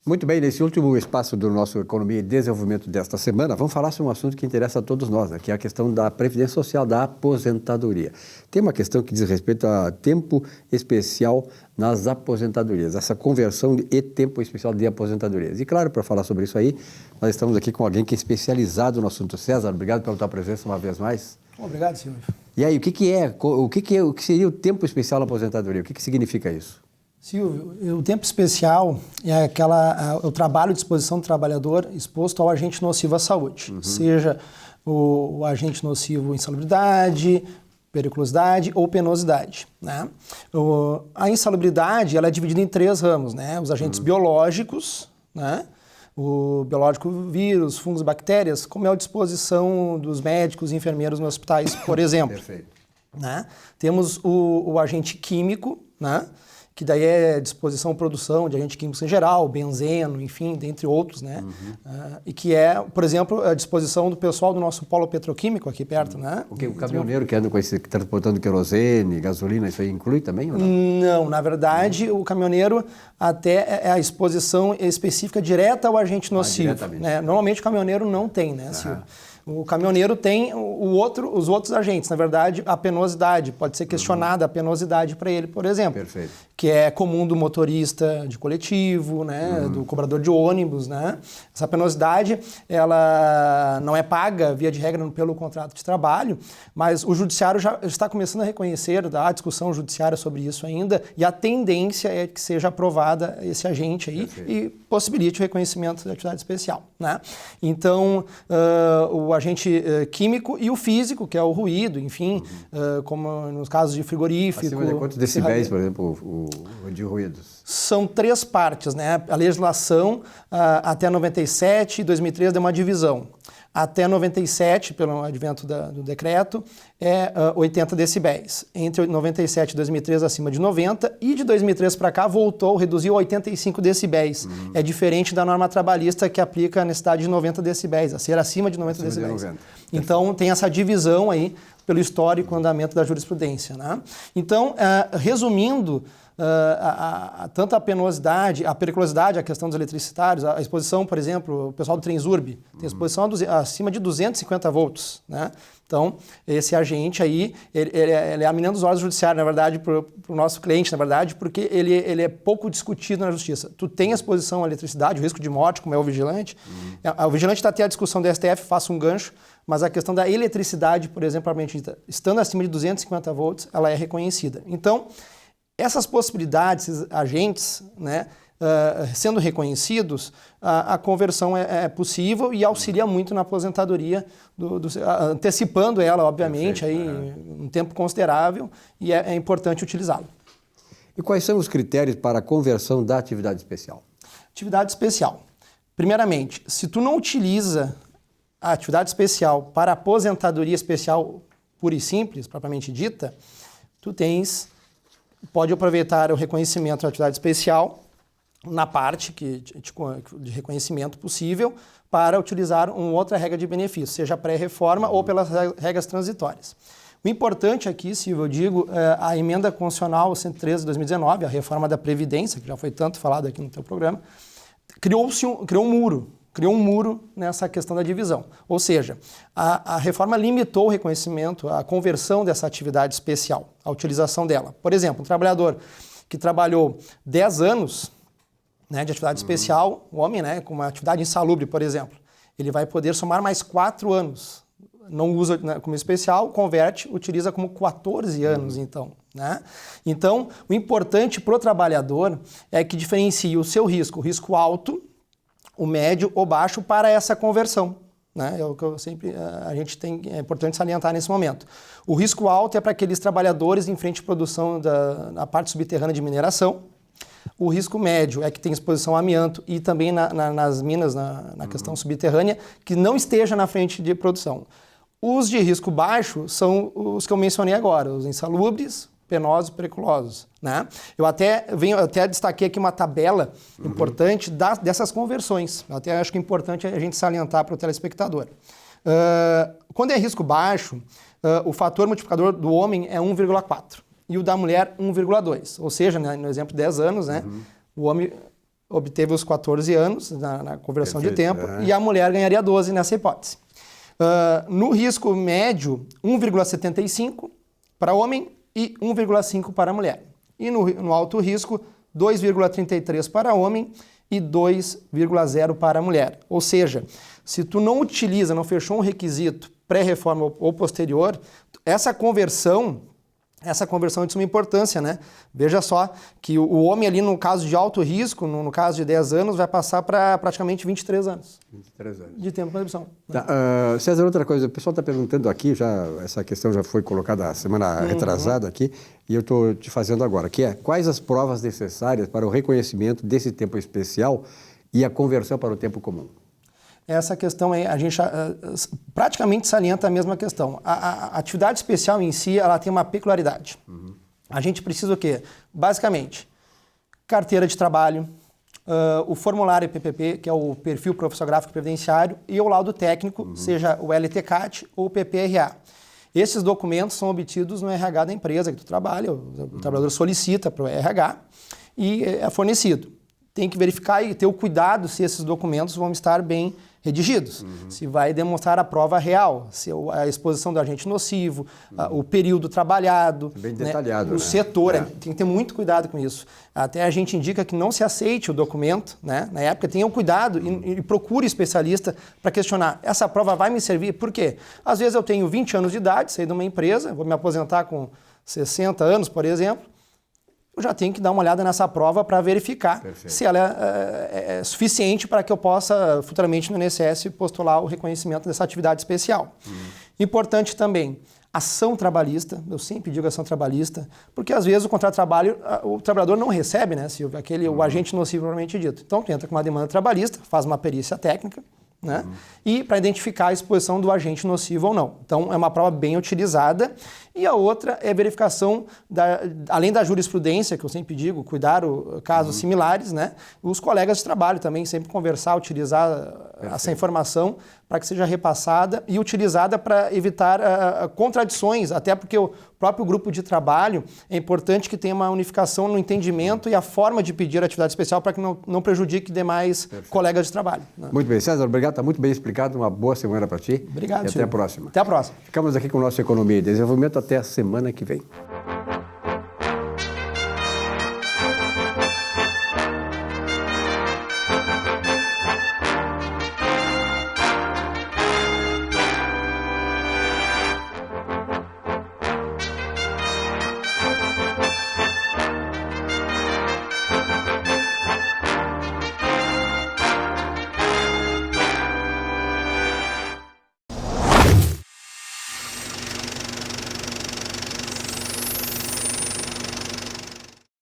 Muito bem, nesse último espaço do nosso Economia e Desenvolvimento desta semana, vamos falar sobre um assunto que interessa a todos nós, né, que é a questão da Previdência Social, da aposentadoria. Tem uma questão que diz respeito a tempo especial nas aposentadorias, essa conversão e tempo especial de aposentadorias. E claro, para falar sobre isso aí, nós estamos aqui com alguém que é especializado no assunto. César, obrigado pela tua presença uma vez mais. Obrigado, Silvio. E aí, o que seria o tempo especial na aposentadoria? O que significa isso? Silvio, o tempo especial é o trabalho à disposição do trabalhador exposto ao agente nocivo à saúde, seja o agente nocivo insalubridade, periculosidade ou penosidade, né? A insalubridade ela é dividida em 3 ramos, né? Os agentes biológicos, né? O biológico vírus, fungos, bactérias, como é a disposição dos médicos e enfermeiros nos hospitais, por exemplo. Perfeito. Né? Temos o agente químico, né? Que daí é disposição e produção de agentes químicos em geral, benzeno, enfim, dentre outros, né? E que é, por exemplo, a disposição do pessoal do nosso polo petroquímico aqui perto, né? O caminhoneiro que anda com esse transportando querosene, gasolina, isso aí inclui também ou não? Não, na verdade, o caminhoneiro até é a exposição específica direta ao agente nocivo. Né? Normalmente o caminhoneiro não tem, né, Silvio? O caminhoneiro tem os outros agentes. Na verdade, a penosidade, pode ser questionada a penosidade para ele, por exemplo. Perfeito. Que é comum do motorista de coletivo, né, do cobrador de ônibus, né? Essa penosidade, ela não é paga, via de regra, pelo contrato de trabalho, mas o judiciário já está começando a reconhecer, há discussão judiciária sobre isso ainda, e a tendência é que seja aprovada esse agente aí. Perfeito. E possibilite o reconhecimento de atividade especial, né? Então, o agente químico e o físico, que é o ruído, enfim, como nos casos de frigorífico. Acima de quantos decibéis, por exemplo, de ruídos? São 3 partes, né? A legislação até 97 e 2003 deu uma divisão. Até 97, pelo advento do decreto, é 80 decibéis. Entre 97 e 2003, acima de 90. E de 2003 para cá, reduziu a 85 decibéis. É diferente da norma trabalhista que aplica a necessidade de 90 decibéis, a ser acima de 90 decibéis. Então, tem essa divisão aí pelo histórico andamento da jurisprudência, né? Então, resumindo, tanto a penosidade, a periculosidade, a questão dos eletricitários, a exposição, por exemplo, o pessoal do Transurb tem exposição acima de 250 volts, né? Então, esse agente aí, ele é a menina dos olhos judiciários, na verdade, para o nosso cliente, na verdade, porque ele é pouco discutido na justiça. Tu tem a exposição à eletricidade, o risco de morte, como é o vigilante. O vigilante está até a discussão do STF, faça um gancho, mas a questão da eletricidade, por exemplo, estando acima de 250 volts, ela é reconhecida. Então, essas possibilidades, esses agentes, né, sendo reconhecidos, a conversão é possível e auxilia muito na aposentadoria, antecipando ela, obviamente, aí, um tempo considerável, e é importante utilizá-lo. E quais são os critérios para a conversão da atividade especial? Atividade especial. Primeiramente, se tu não utiliza a atividade especial para aposentadoria especial pura e simples, propriamente dita, pode aproveitar o reconhecimento da atividade especial na parte de reconhecimento possível para utilizar uma outra regra de benefício, seja pré-reforma ou pelas regras transitórias. O importante aqui, Silvio, eu digo, a emenda constitucional 113 de 2019, a reforma da Previdência, que já foi tanto falado aqui no teu programa, criou um muro nessa questão da divisão. Ou seja, a reforma limitou o reconhecimento, a conversão dessa atividade especial, a utilização dela. Por exemplo, um trabalhador que trabalhou 10 anos, né, de atividade especial, o homem, né, com uma atividade insalubre, por exemplo, ele vai poder somar mais 4 anos. Não usa, né, como especial, converte, utiliza como 14 anos, então. Né? Então, o importante para o trabalhador é que diferencie o seu risco, o risco alto, o médio ou baixo para essa conversão. Né? É o que é importante salientar nesse momento. O risco alto é para aqueles trabalhadores em frente à produção na parte subterrânea de mineração. O risco médio é que tem exposição a amianto e também nas minas, na questão subterrânea, que não esteja na frente de produção. Os de risco baixo são os que eu mencionei agora, os insalubres, penosos e periculosos. Né? Eu até destaquei aqui uma tabela importante dessas conversões. Eu até acho que é importante a gente salientar para o telespectador. Quando é risco baixo, o fator multiplicador do homem é 1,4 e o da mulher 1,2. Ou seja, né, no exemplo de 10 anos, né, o homem obteve os 14 anos na conversão de tempo, Perfeito, e a mulher ganharia 12 nessa hipótese. No risco médio, 1,75 para homem e 1,5 para mulher. E no alto risco, 2,33 para homem e 2,0 para mulher. Ou seja, se tu não utiliza, não fechou um requisito pré-reforma ou posterior, essa conversão é de suma importância, né? Veja só que o homem ali, no caso de alto risco, no caso de 10 anos, vai passar para praticamente 23 anos. 23 anos. De tempo de contribuição. Tá, César, outra coisa, o pessoal está perguntando aqui, essa questão já foi colocada a semana retrasada aqui, e eu estou te fazendo agora, que é quais as provas necessárias para o reconhecimento desse tempo especial e a conversão para o tempo comum? Essa questão aí, a gente praticamente salienta a mesma questão. A atividade especial em si, ela tem uma peculiaridade. A gente precisa o quê? Basicamente, carteira de trabalho, o formulário PPP, que é o perfil profissiográfico previdenciário, e o laudo técnico, seja o LTCAT ou o PPRA. Esses documentos são obtidos no RH da empresa que tu trabalha, o trabalhador solicita para o RH e é fornecido. Tem que verificar e ter o cuidado se esses documentos vão estar bem redigidos, se vai demonstrar a prova real, se a exposição do agente nocivo, o período trabalhado, bem detalhado, o setor, tem que ter muito cuidado com isso. Até a gente indica que não se aceite o documento, né? Na época tenha o cuidado e procure especialista para questionar, essa prova vai me servir? Por quê? Às vezes eu tenho 20 anos de idade, saí de uma empresa, vou me aposentar com 60 anos, por exemplo, eu já tenho que dar uma olhada nessa prova para verificar se ela é suficiente para que eu possa, futuramente no INSS, postular o reconhecimento dessa atividade especial. Importante também, ação trabalhista, eu sempre digo ação trabalhista, porque às vezes o contrato de trabalho, o trabalhador não recebe, né, se o agente nocivo propriamente dito. Então, tu entra com uma demanda trabalhista, faz uma perícia técnica, né? E para identificar a exposição do agente nocivo ou não. Então, é uma prova bem utilizada. E a outra é a verificação, além da jurisprudência, que eu sempre digo, cuidar casos similares, né? Os colegas de trabalho também, sempre conversar, utilizar essa informação para que seja repassada e utilizada para evitar contradições, até porque o próprio grupo de trabalho é importante que tenha uma unificação no entendimento e a forma de pedir a atividade especial para que não prejudique demais colegas de trabalho. Né? Muito bem, César, obrigado, está muito bem explicado, uma boa semana para ti. Obrigado, e até a próxima. Até a próxima. Ficamos aqui com o nosso Economia e Desenvolvimento até a semana que vem.